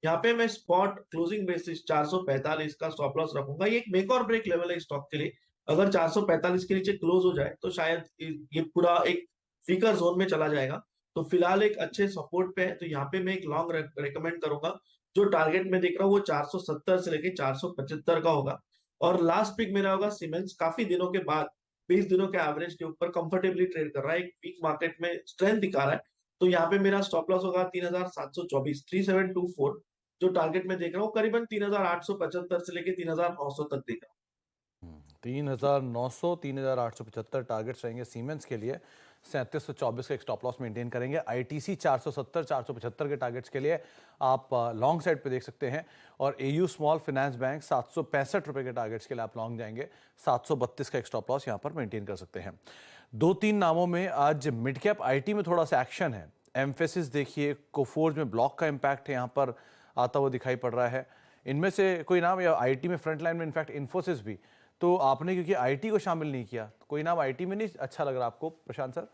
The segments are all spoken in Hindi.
यहाँ पे मैं स्पॉट क्लोजिंग बेसिस 445 का स्टॉप लॉस रखूंगा। ये एक मेक और ब्रेक लेवल है स्टॉक के लिए। अगर 445 के नीचे क्लोज हो जाए तो शायद ये पूरा एक फीकर जोन में चला जाएगा। तो फिलहाल एक अच्छे सपोर्ट पे है, तो यहाँ पे मैं एक लॉन्ग रेकमेंड करूंगा। जो टारगेट में देख रहा हूँ वो 470 से लेके 475 का होगा। और लास्ट पिक मेरा होगा सीमेंस। काफी दिनों के बाद 20 दिनों के एवरेज के ऊपर कंफर्टेबली ट्रेड कर रहा है, एक वीक मार्केट में स्ट्रेंथ दिखा रहा है। तो यहाँ पे मेरा स्टॉप लॉस होगा 3724, 3724। जो टारगेट में देख रहा हूँ करीबन 3875 से लेके 3900 तक देख रहा हूँ। 3900 3875 टारगेट्स रहेंगे सीमेंस के लिए। 3724 का एक स्टॉप लॉस मेंटेन करेंगे। आईटीसी 470 475 के टारगेट्स के लिए आप लॉन्ग साइड पे देख सकते हैं। और एयू स्मॉल फाइनेंस बैंक 765 रुपए के टारगेट्स के लिए आप लॉन्ग जाएंगे। 732 का एक स्टॉप लॉस यहां पर मेंटेन कर सकते हैं। 2-3 नामों में आज मिड कैप आईटी में थोड़ा सा एक्शन है। एम्फेसिस देखिए, कोफोर्ज में ब्लॉक का इंपैक्ट है, यहां पर आता हुआ दिखाई पड़ रहा है। इनमें से कोई नाम, या आईटी में फ्रंट लाइन में इनफैक्ट इन्फोसिस भी, तो आपने क्योंकि आईटी को शामिल नहीं किया, कोई नाम आईटी में नहीं अच्छा लग रहा आपको प्रशांत सर?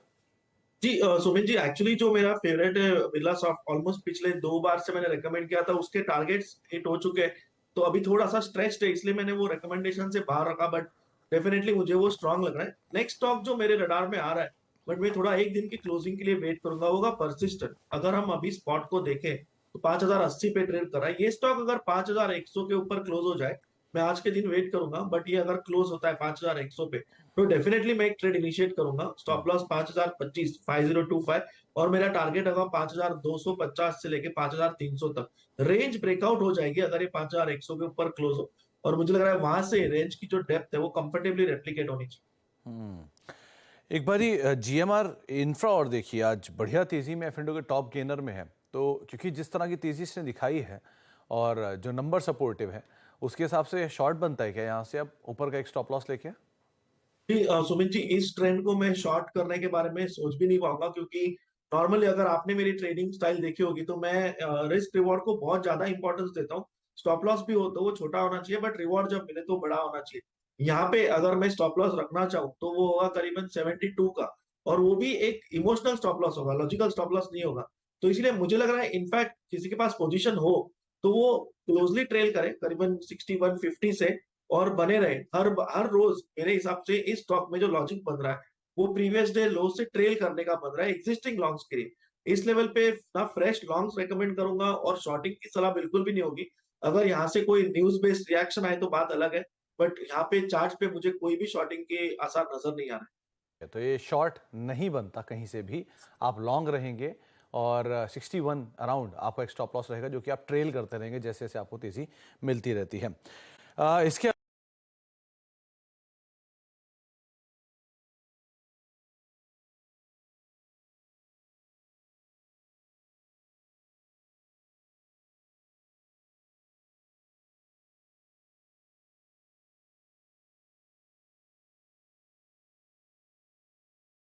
जी सुमित जी, एक्चुअली जो मेरा फेवरेट है बिरला सॉफ्ट, ऑलमोस्ट पिछले 2 बार से मैंने रेकमेंड किया था, उसके टारगेट्स हिट हो चुके हैं। तो अभी थोड़ा सा स्ट्रेस्ड है, इसलिए मैंने वो रिकमेंडेशन से बाहर रखा। बट डेफिनेटली मुझे वो स्ट्रांग लग रहा है। नेक्स्ट स्टॉक जो मेरे रडार में आ रहा है, बट मैं थोड़ा एक दिन की क्लोजिंग के लिए वेट करूंगा, होगा परसिस्टेंट। अगर हम अभी स्पॉट को देखें तो 5080 पे ट्रेड कर रहा है ये स्टॉक। अगर 5100 के ऊपर क्लोज हो जाए, मैं आज के दिन वेट करूंगा। बट ये अगर क्लोज होता है 5100 पे, तो डेफिनेटली मैं एक ट्रेड इनिशिएट करूंगा। Stop loss 5025, 5025। और मेरा टारगेट होगा 5250 से लेके 5300 तक। रेंज ब्रेकआउट हो जाएगी अगर ये 5100 के ऊपर क्लोज हो। और मुझे लग रहा है वहां से रेंज की जो डेप्थ है वो कंफर्टेबली रेप्लिकेट होनी चाहिए। एक बारी जीएमआर इंफ्रा और देखिए, आज बढ़िया तेजी में एफ के टॉप गेनर में है। तो क्योंकि जिस तरह की तेजी इसने दिखाई है और जो नंबर सपोर्टिव है, उसके हिसाब से शॉर्ट बनता है क्या यहाँ से अब ऊपर का एक स्टॉप लॉस लेके? जी सुमित जी, इस ट्रेंड को मैं शॉर्ट करने के बारे में सोच भी नहीं पाऊंगा, क्योंकि नॉर्मली अगर आपने मेरी ट्रेडिंग स्टाइल देखी होगी तो मैं रिस्क रिवॉर्ड को बहुत ज्यादा इंपॉर्टेंस देता हूँ। स्टॉप लॉस भी हो तो वो छोटा होना चाहिए, बट रिवॉर्ड जब मिले तो बड़ा होना चाहिए। यहाँ पे अगर मैं स्टॉप लॉस रखना चाहूँ तो वो होगा करीबन 72 का। और वो भी एक इमोशनल स्टॉप लॉस होगा, लॉजिकल स्टॉप लॉस नहीं होगा। तो इसलिए मुझे लग रहा है इनफैक्ट किसी के पास पोजीशन हो तो वो क्लोजली ट्रेल करे करीबन 6150 से, और बने रहे हर हर रोज। मेरे हिसाब से इस स्टॉक में जो लॉजिक बन रहा है वो प्रीवियस डे लो से ट्रेल करने का बन रहा है एग्जिस्टिंग लॉन्ग्स के लिए। इस लेवल पे ना फ्रेश लॉन्ग्स रेकमेंड करूंगा और शॉर्टिंग की सलाह बिल्कुल भी नहीं होगी। अगर यहाँ से कोई न्यूज बेस्ड रिएक्शन आए तो बात अलग है। बट यहाँ पे चार्ट पे मुझे कोई भी शॉर्टिंग के आसार नजर नहीं आ रहे। तो ये शॉर्ट नहीं बनता कहीं से भी, आप लॉन्ग रहेंगे। और 61 अराउंड आपका एक स्टॉप लॉस रहेगा, जो कि आप ट्रेल करते रहेंगे जैसे जैसे आपको तेजी मिलती रहती है। इसके